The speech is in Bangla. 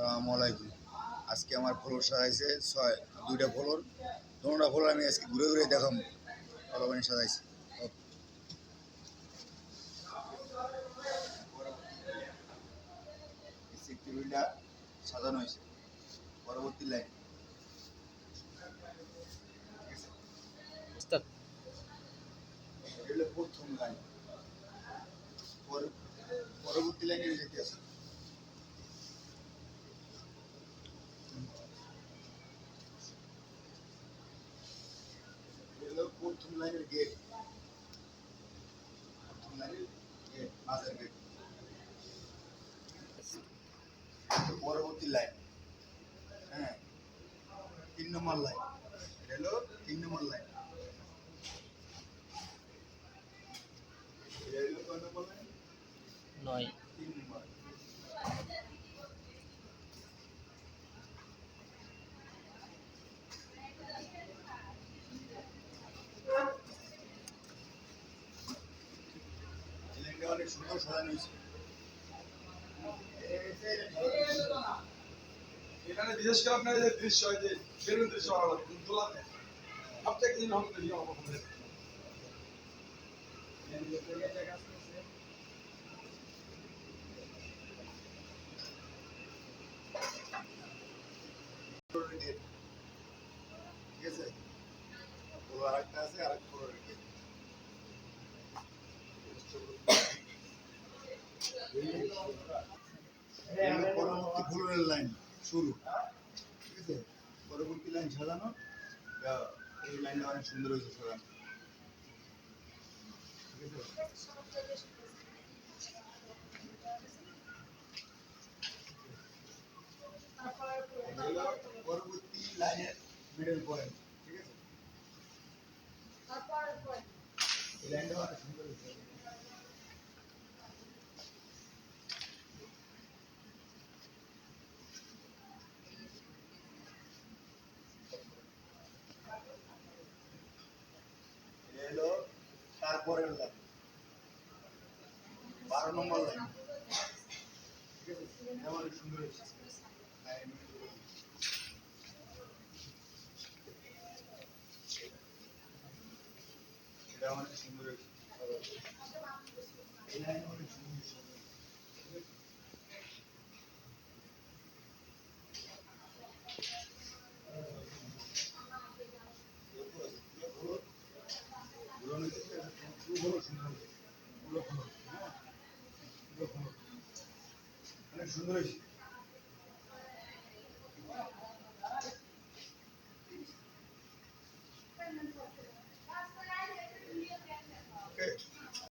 আসসালামু আলাইকুম। আজকে আমার ফ্লোর সাজাইছে ছয়, দুইটা ফ্লোর। দুটা ফ্লোর আমি আজকে ঘুরে ঘুরে দেখাম ভালো করে সাজাইছি। টেবিলটা সাজানো হয়েছে পরবর্তী লাইন। এটা হলো প্রথম লাইন, পরবর্তী লাইনে যেতে আছে। এটা হলো প্রথম লাইনের গেট, প্রথম লাইনের গেট, মাঝের গেট। পরবর্তী লাইন, হ্যাঁ, 3 নম্বর লাইন। এটা হলো 3 নম্বর লাইন। এটা হলো কয় নম্বর লাইন? 9। 3 নম্বর। লাইনটা অনেক সুন্দর সাজানো হয়েছে। এখানে বিশেষ করে আপনার যে দৃশ্য হয় যে বেলুন দৃশ্য ভালো লাগে তোলা সবচেয়ে দিন হবে ঠিক আছে, পুরো আরেকটা আছে, আরেক পুরো পরবর্তী ফ্লোরের লাইন শুরু। ঠিক আছে, পরবর্তী লাইন সাজানো। এই লাইনটা অনেক সুন্দর হয়েছে সাজানো। ঠিক আছে, পরবর্তী লাইনের মিডল পয়েন্ট। ঠিক আছে, এই লাইনটা অনেক সুন্দর হয়েছে। এটা হলো তারপরের লাইন, 12 নম্বর লাইন। ঠিক আছে, এটা অনেক সুন্দর হয়েছে লাইন। এটা অনেক সুন্দর হয়েছে, এই লাইন অনেক সুন্দর হয়েছে। অনেক সুন্দর হয়েছে।